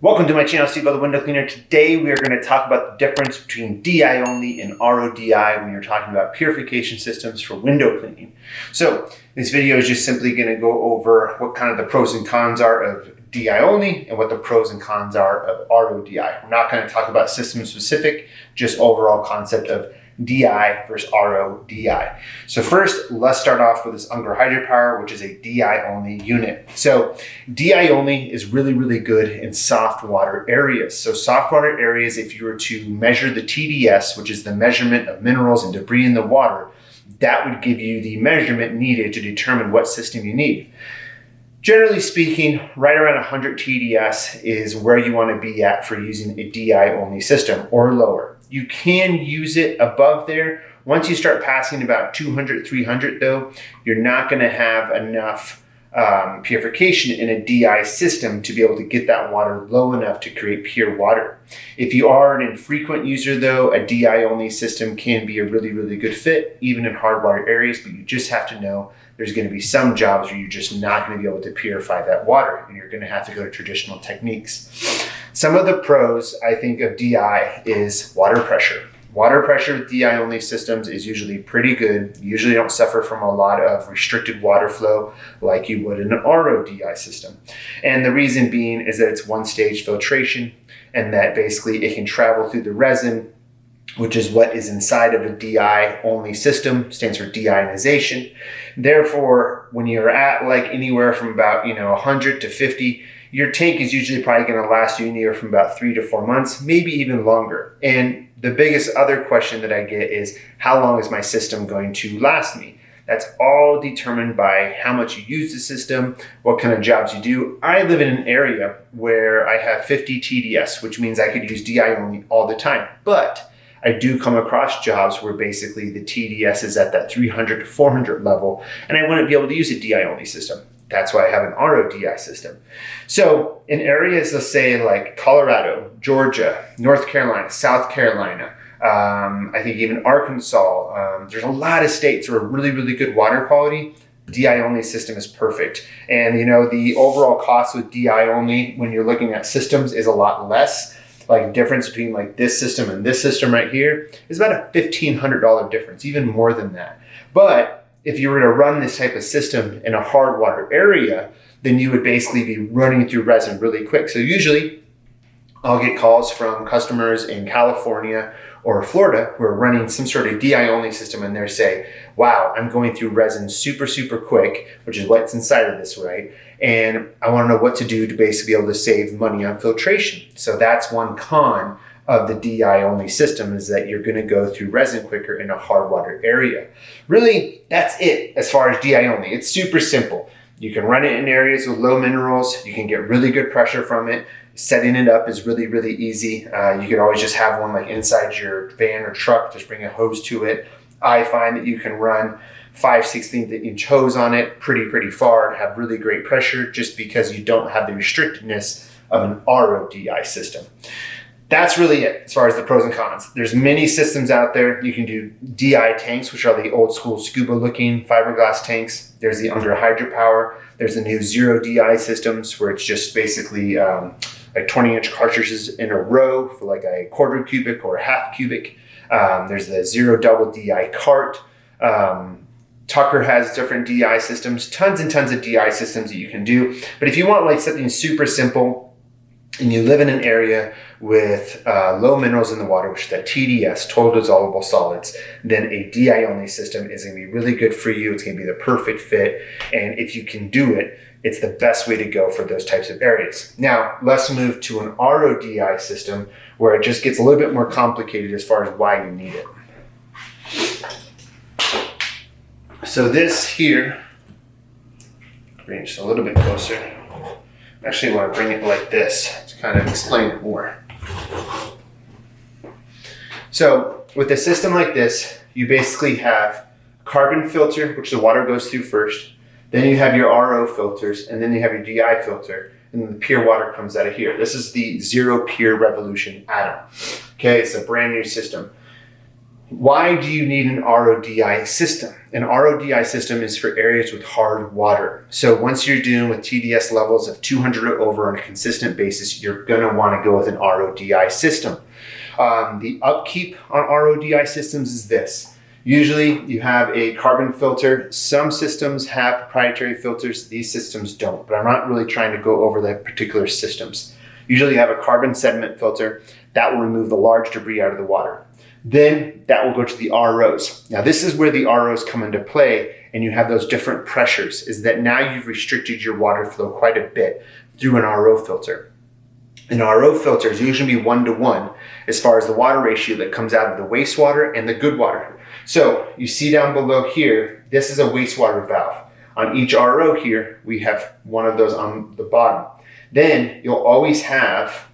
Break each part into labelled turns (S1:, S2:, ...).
S1: Welcome to my channel, Steve the Window Cleaner. Today we are going to talk about the difference between DI only and RODI when you're talking about purification systems for window cleaning. So this video is just simply going to go over what kind of the pros and cons are of DI only and what the pros and cons are of RODI. We're not going to talk about system specific, just overall concept of DI versus RODI. So first, let's start off with this Unger Hydropower, which is a DI only unit. So DI only is really good in soft water areas. So soft water areas, if you were to measure the TDS, which is the measurement of minerals and debris in the water, that would give you the measurement needed to determine what system you need. Generally speaking, right around 100 TDS is where you want to be at for using a DI only system or lower. You can use it above there. Once you start passing about 200, 300 though, you're not going to have enough purification in a DI system to be able to get that water low enough to create pure water. If you are an infrequent user though, a DI only system can be a really good fit, even in hard water areas, but you just have to know there's going to be some jobs where you're just not going to be able to purify that water and you're going to have to go to traditional techniques. Some of the pros, I think, of DI is water pressure. Water pressure with DI only systems is usually pretty good. You usually don't suffer from a lot of restricted water flow like you would in an RODI system. And the reason being is that it's one-stage filtration and that basically it can travel through the resin, which is what is inside of a DI only system, stands for deionization. Therefore, when you're at like anywhere from about 100 to 50, your tank is usually probably going to last you anywhere from about 3 to 4 months, maybe even longer. And the biggest other question that I get is, how long is my system going to last me? That's all determined by how much you use the system, what kind of jobs you do. I live in an area where I have 50 TDS, which means I could use DI only all the time. But I do come across jobs where basically the TDS is at that 300 to 400 level, and I wouldn't be able to use a DI only system. That's why I have an RODI system. So in areas, let's say like Colorado, Georgia, North Carolina, South Carolina, I think even Arkansas, there's a lot of states where really good water quality. DI only system is perfect. And the overall cost with DI only when you're looking at systems is a lot less. Like difference between like this system and this system right here is about a $1,500 difference, even more than that. But if you were to run this type of system in a hard water area, then you would basically be running through resin really quick. So usually I'll get calls from customers in California or Florida who are running some sort of DI only system, and they're saying, wow, I'm going through resin super quick, which is what's inside of this, right? And I want to know what to do to basically be able to save money on filtration. So that's one con of the DI only system, is that you're going to go through resin quicker in a hard water area. Really, that's it as far as DI only. It's super simple. You can run it in areas with low minerals. You can get really good pressure from it. Setting it up is really easy. You can always just have one like inside your van or truck, just bring a hose to it. I find that you can run 5/16 inch hose on it pretty far and have really great pressure, just because you don't have the restrictedness of an RODI system. That's really it as far as the pros and cons. There's many systems out there. You can do DI tanks, which are the old school scuba looking fiberglass tanks. There's the Unger Hydropower. There's the new zero DI systems where it's just basically like 20-inch cartridges in a row for like a quarter cubic or a half cubic. There's the zero double DI cart. Tucker has different DI systems, tons and tons of DI systems that you can do. But if you want like something super simple and you live in an area with low minerals in the water, which is that TDS, total dissolvable solids, then a DI only system is going to be really good for you. It's going to be the perfect fit. And if you can do it, it's the best way to go for those types of areas. Now, let's move to an RODI system where it just gets a little bit more complicated as far as why you need it. So this here, bring it just a little bit closer. Actually, I want to bring it like this to kind of explain it more. So with a system like this, you basically have carbon filter, which the water goes through first. Then you have your RO filters, and then you have your DI filter, and then the pure water comes out of here. This is the Zero Pure Revolution add-on. Okay, it's a brand new system. Why do you need an RODI system? An RODI system is for areas with hard water. So once you're dealing with TDS levels of 200 or over on a consistent basis, you're going to want to go with an RODI system. The upkeep on RODI systems is this. Usually you have a carbon filter. Some systems have proprietary filters. These systems don't, but I'm not really trying to go over the particular systems. Usually you have a carbon sediment filter that will remove the large debris out of the water. Then that will go to the ROs. Now this is where the ROs come into play, and you have those different pressures, is that now you've restricted your water flow quite a bit through an RO filter. An RO filter is usually 1-to-1 as far as the water ratio that comes out of the wastewater and the good water. So you see down below here, this is a wastewater valve. On each RO here, we have one of those on the bottom. Then you'll always have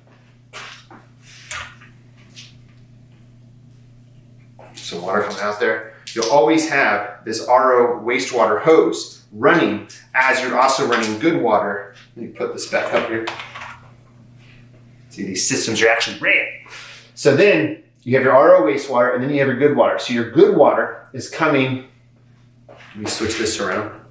S1: some water coming out there. You'll always have this RO wastewater hose running as you're also running good water. Let me put this back up here. See, these systems are actually ran. So then you have your RO wastewater, and then you have your good water. So your good water is coming, let me switch this around.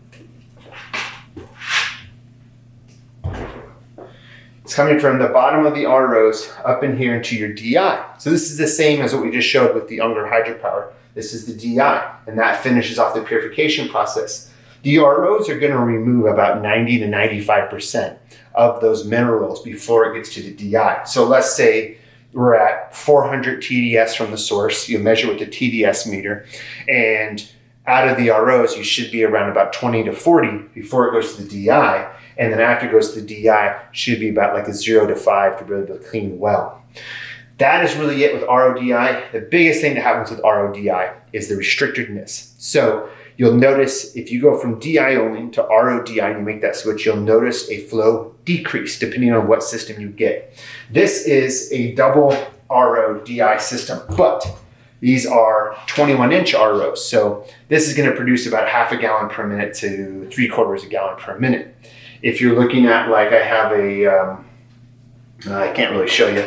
S1: It's coming from the bottom of the ROs up in here into your DI. So this is the same as what we just showed with the Unger hydropower. This is the DI, and that finishes off the purification process. The ROs are going to remove about 90 to 95% of those minerals before it gets to the DI. So let's say we're at 400 TDS from the source. You measure with the TDS meter, and out of the ROs, you should be around about 20 to 40 before it goes to the DI. And then after it goes to the DI, should be about like a 0 to 5 to really clean well. That is really it with RODI. The biggest thing that happens with RODI is the restrictedness. So you'll notice if you go from DI only to RODI and you make that switch, you'll notice a flow decrease depending on what system you get. This is a double RODI system, but these are 21-inch ROs. So this is going to produce about half a gallon per minute to 3/4 gallon per minute. If you're looking at, like I have I can't really show you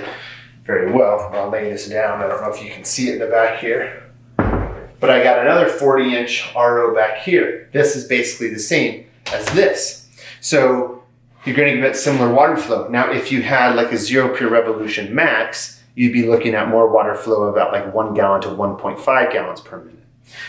S1: very well. I'll lay this down. I don't know if you can see it in the back here. But I got another 40-inch RO back here. This is basically the same as this. So you're going to get similar water flow. Now, if you had like a 0 pure revolution max, you'd be looking at more water flow, about like 1 gallon to 1.5 gallons per minute.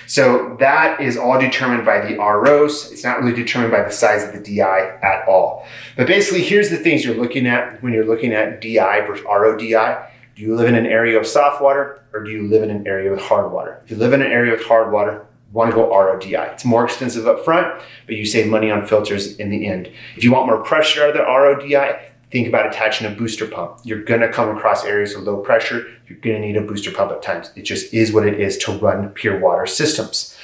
S1: So that is all determined by the ROs. It's not really determined by the size of the DI at all. But basically, here's the things you're looking at when you're looking at DI versus RODI. Do you live in an area of soft water, or do you live in an area with hard water? If you live in an area with hard water, you want to go RODI. It's more expensive up front, but you save money on filters in the end. If you want more pressure out of the RODI, think about attaching a booster pump. You're going to come across areas with low pressure. You're going to need a booster pump at times. It just is what it is to run pure water systems.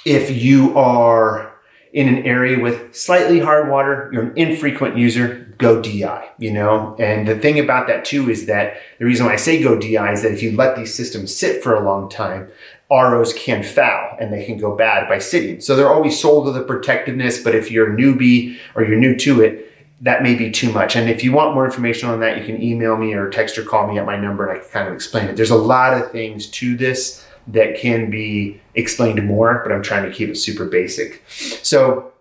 S1: If you are in an area with slightly hard water, you're an infrequent user, go DI, And the thing about that too is that the reason why I say go DI is that if you let these systems sit for a long time, ROs can foul and they can go bad by sitting. So they're always sold with the protectiveness, but if you're a newbie or you're new to it, that may be too much. And if you want more information on that, you can email me or text or call me at my number and I can kind of explain it. There's a lot of things to this that can be explained more, but I'm trying to keep it super basic. So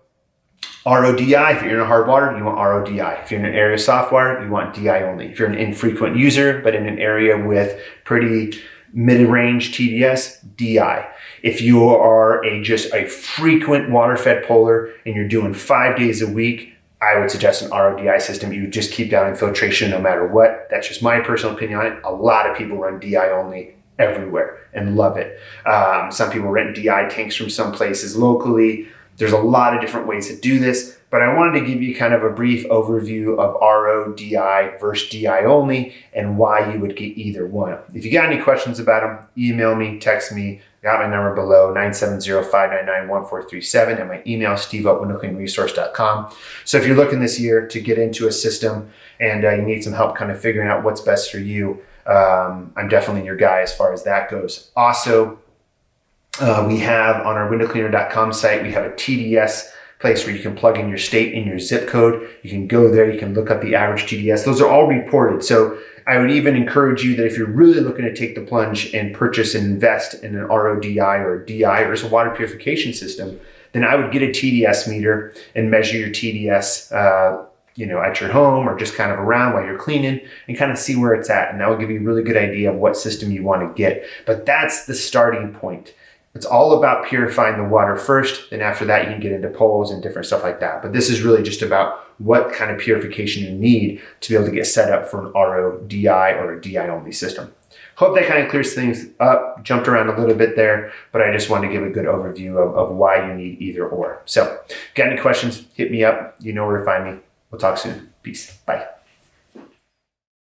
S1: RODI, if you're in a hard water, you want RODI. If you're in an area of soft water, you want DI only. If you're an infrequent user, but in an area with pretty mid-range TDS, DI. If you are just a frequent water-fed polar and you're doing 5 days a week, I would suggest an RODI system. You would just keep down infiltration no matter what. That's just my personal opinion on it. A lot of people run DI only everywhere and love it. Some people rent DI tanks from some places locally. There's a lot of different ways to do this, but I wanted to give you kind of a brief overview of RODI versus DI only and why you would get either one. If you got any questions about them, email me, text me. I got my number below, 970-599-1437, and my email, steve@windowcleanresource.com. So if you're looking this year to get into a system and you need some help kind of figuring out what's best for you, I'm definitely your guy as far as that goes. Also, we have on our windowcleaner.com site, we have a TDS place where you can plug in your state and your zip code. You can go there, you can look up the average TDS. Those are all reported. So I would even encourage you that if you're really looking to take the plunge and purchase and invest in an RODI or DI or just a water purification system, then I would get a TDS meter and measure your TDS at your home or just kind of around while you're cleaning and kind of see where it's at. And that will give you a really good idea of what system you want to get. But that's the starting point. It's all about purifying the water first. Then after that, you can get into poles and different stuff like that. But this is really just about what kind of purification you need to be able to get set up for an RODI or a DI only system. Hope that kind of clears things up. Jumped around a little bit there, but I just wanted to give a good overview of why you need either or. So, got any questions, hit me up. You know where to find me. We'll talk soon. Peace. Bye.